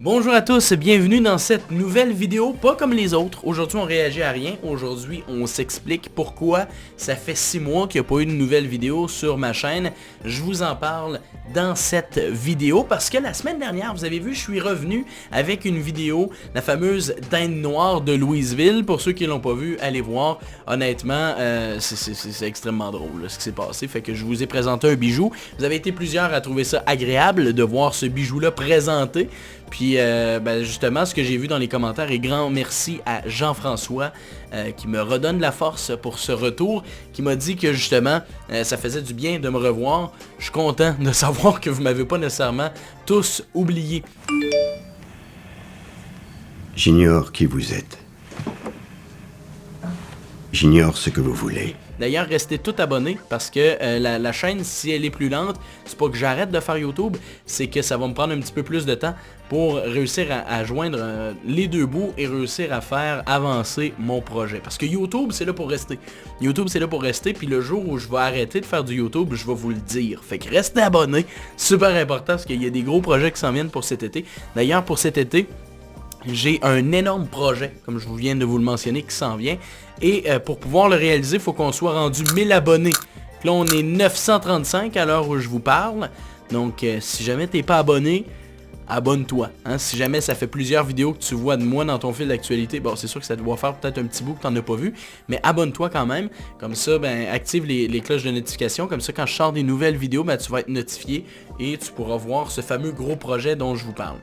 Bonjour à tous, bienvenue dans cette nouvelle vidéo, pas comme les autres. Aujourd'hui on réagit à rien, aujourd'hui on s'explique pourquoi ça fait 6 mois qu'il n'y a pas eu de nouvelle vidéo sur ma chaîne. Je vous en parle dans cette vidéo parce que la semaine dernière, vous avez vu, je suis revenu avec une vidéo, la fameuse dinde noire de Louisville. Pour ceux qui l'ont pas vu, allez voir. Honnêtement, c'est extrêmement drôle là, ce qui s'est passé. Fait que je vous ai présenté un bijou. Vous avez été plusieurs à trouver ça agréable de voir ce bijou-là présenté. Puis justement, ce que j'ai vu dans les commentaires, et grand merci à Jean-François qui me redonne la force pour ce retour, qui m'a dit que justement, ça faisait du bien de me revoir. Je suis content de savoir que vous m'avez pas nécessairement tous oublié. J'ignore qui vous êtes. J'ignore ce que vous voulez. D'ailleurs, restez tout abonnés parce que la chaîne, si elle est plus lente, c'est pas que j'arrête de faire YouTube, c'est que ça va me prendre un petit peu plus de temps pour réussir à joindre les deux bouts et réussir à faire avancer mon projet. Parce que YouTube, c'est là pour rester. YouTube, c'est là pour rester, puis le jour où je vais arrêter de faire du YouTube, je vais vous le dire. Fait que restez abonnés, super important parce qu'il y a des gros projets qui s'en viennent pour cet été. D'ailleurs, pour cet été, j'ai un énorme projet, comme je viens de vous le mentionner, qui s'en vient. Et pour pouvoir le réaliser, il faut qu'on soit rendu 1000 abonnés. Là, on est 935 à l'heure où je vous parle. Donc, si jamais t'es pas abonné, abonne-toi. Hein? Si jamais ça fait plusieurs vidéos que tu vois de moi dans ton fil d'actualité, bon, c'est sûr que ça doit faire peut-être un petit bout que t'en as pas vu. Mais abonne-toi quand même. Comme ça, active les cloches de notification. Comme ça, quand je sors des nouvelles vidéos, tu vas être notifié. Et tu pourras voir ce fameux gros projet dont je vous parle.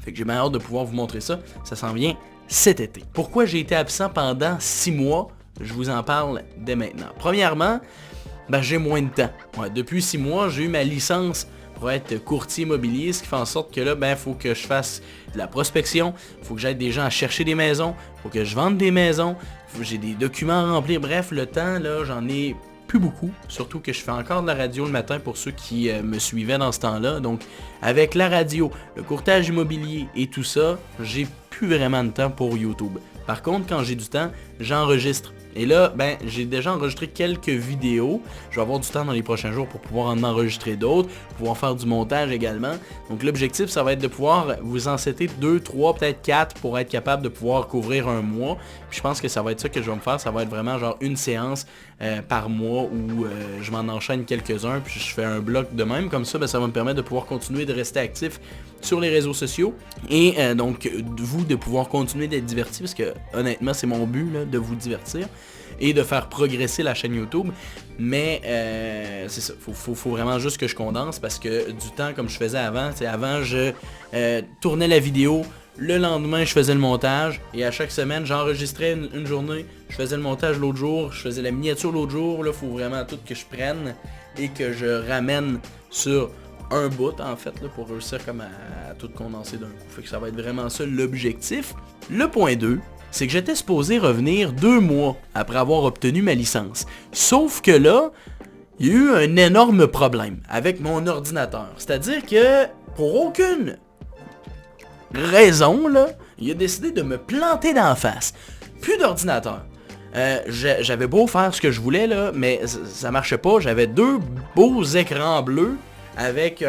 Fait que j'ai bien hâte de pouvoir vous montrer ça. Ça s'en vient cet été. Pourquoi j'ai été absent pendant 6 mois? Je vous en parle dès maintenant. Premièrement, j'ai moins de temps. Ouais, depuis 6 mois, j'ai eu ma licence pour être courtier immobilier, ce qui fait en sorte que là, faut que je fasse de la prospection, faut que j'aide des gens à chercher des maisons, faut que je vende des maisons, j'ai des documents à remplir. Bref, le temps, là, j'en ai plus beaucoup, surtout que je fais encore de la radio le matin pour ceux qui me suivaient dans ce temps-là. Donc, avec la radio, le courtage immobilier et tout ça, j'ai plus vraiment de temps pour YouTube. Par contre, quand j'ai du temps, j'enregistre. Et là, j'ai déjà enregistré quelques vidéos. Je vais avoir du temps dans les prochains jours pour pouvoir en enregistrer d'autres, pouvoir faire du montage également. Donc l'objectif, ça va être de pouvoir vous en setter 2, 3, peut-être 4 pour être capable de pouvoir couvrir un mois. Puis je pense que ça va être ça que je vais me faire. Ça va être vraiment genre une séance par mois où je m'en enchaîne quelques-uns. Puis je fais un bloc de même. Comme ça, ça va me permettre de pouvoir continuer de rester actif sur les réseaux sociaux. Et donc, vous, de pouvoir continuer d'être diverti. Parce que honnêtement, c'est mon but là, de vous divertir et de faire progresser la chaîne YouTube. Mais c'est ça, faut vraiment juste que je condense parce que du temps comme je faisais avant, avant je tournais la vidéo, le lendemain je faisais le montage et à chaque semaine j'enregistrais une journée, je faisais le montage l'autre jour, je faisais la miniature l'autre jour. Là, faut vraiment tout que je prenne et que je ramène sur un bout en fait là, pour réussir comme à tout condenser d'un coup. Fait que ça va être vraiment ça l'objectif. Le point 2, c'est que j'étais supposé revenir 2 mois après avoir obtenu ma licence. Sauf que là, il y a eu un énorme problème avec mon ordinateur. C'est-à-dire que, pour aucune raison, là, il a décidé de me planter d'en face. Plus d'ordinateur. J'avais beau faire ce que je voulais, là, mais ça marchait pas. J'avais 2 beaux écrans bleus avec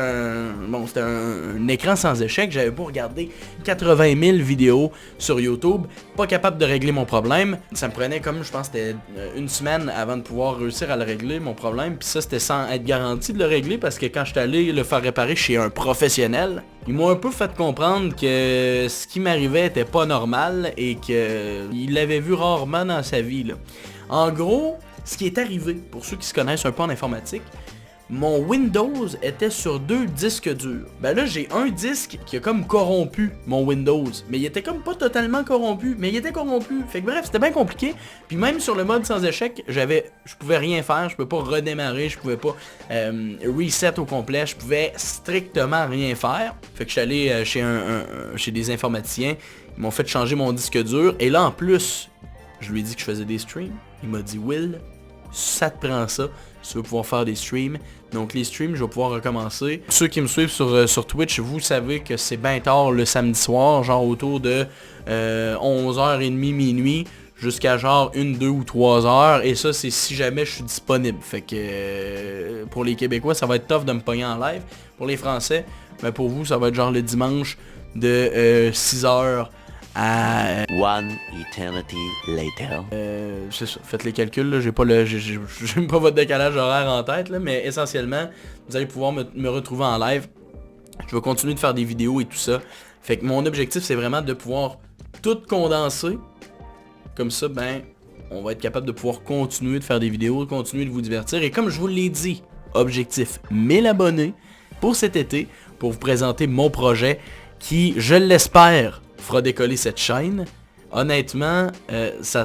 c'était un écran sans échec. J'avais beau regarder 80 000 vidéos sur YouTube, pas capable de régler mon problème. Ça me prenait comme, je pense, c'était une semaine avant de pouvoir réussir à le régler, mon problème. Puis ça, c'était sans être garanti de le régler parce que quand j'étais allé le faire réparer chez un professionnel, ils m'ont un peu fait comprendre que ce qui m'arrivait était pas normal et qu'il l'avait vu rarement dans sa vie, là. En gros, ce qui est arrivé, pour ceux qui se connaissent un peu en informatique, mon Windows était sur 2 disques durs. Là, j'ai un disque qui a comme corrompu mon Windows. Mais il était comme pas totalement corrompu, mais il était corrompu. Fait que bref, c'était bien compliqué. Puis même sur le mode sans échec, je pouvais rien faire, je pouvais pas redémarrer, je pouvais pas reset au complet, je pouvais strictement rien faire. Fait que je suis allé chez des informaticiens, ils m'ont fait changer mon disque dur. Et là, en plus, je lui ai dit que je faisais des streams. Il m'a dit, Will, ça te prend ça, si tu veux pouvoir faire des streams. Donc les streams, je vais pouvoir recommencer. Ceux qui me suivent sur Twitch, vous savez que c'est bien tard le samedi soir, genre autour de 11h30, minuit, jusqu'à genre 1, 2 ou 3 heures. Et ça, c'est si jamais je suis disponible. Fait que pour les Québécois, ça va être tough de me pogner en live. Pour les Français, pour vous, ça va être genre le dimanche de 6 heures à... One eternity later. c'est ça, faites les calculs, là, j'ai pas votre décalage horaire en tête, là, mais essentiellement, vous allez pouvoir me retrouver en live. Je vais continuer de faire des vidéos et tout ça. Fait que mon objectif, c'est vraiment de pouvoir tout condenser. Comme ça, ben, on va être capable de pouvoir continuer de faire des vidéos, continuer de vous divertir. Et comme je vous l'ai dit, objectif 1000 abonnés pour cet été, pour vous présenter mon projet qui, je l'espère, fera décoller cette chaîne. Honnêtement, en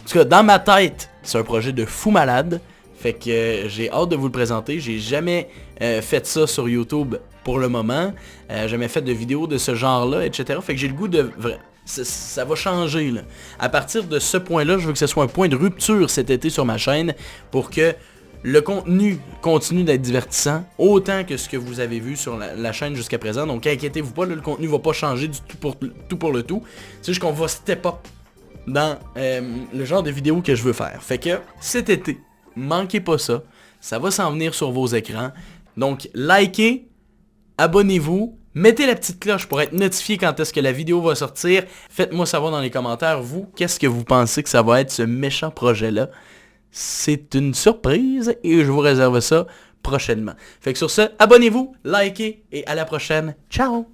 tout cas, dans ma tête, c'est un projet de fou malade. Fait que j'ai hâte de vous le présenter. J'ai jamais fait ça sur YouTube pour le moment. Jamais fait de vidéos de ce genre-là, etc. Fait que j'ai le goût de... Ça va changer, là. À partir de ce point-là, je veux que ce soit un point de rupture cet été sur ma chaîne pour que le contenu continue d'être divertissant autant que ce que vous avez vu sur la chaîne jusqu'à présent. Donc inquiétez-vous pas, là, le contenu va pas changer du tout pour le tout. C'est juste qu'on va step up dans le genre de vidéos que je veux faire. Fait que cet été, manquez pas ça. Ça va s'en venir sur vos écrans. Donc likez, abonnez-vous. Mettez la petite cloche pour être notifié quand est-ce que la vidéo va sortir. Faites-moi savoir dans les commentaires, vous, qu'est-ce que vous pensez que ça va être ce méchant projet-là. C'est une surprise et je vous réserve ça prochainement. Fait que sur ce, abonnez-vous, likez et à la prochaine. Ciao!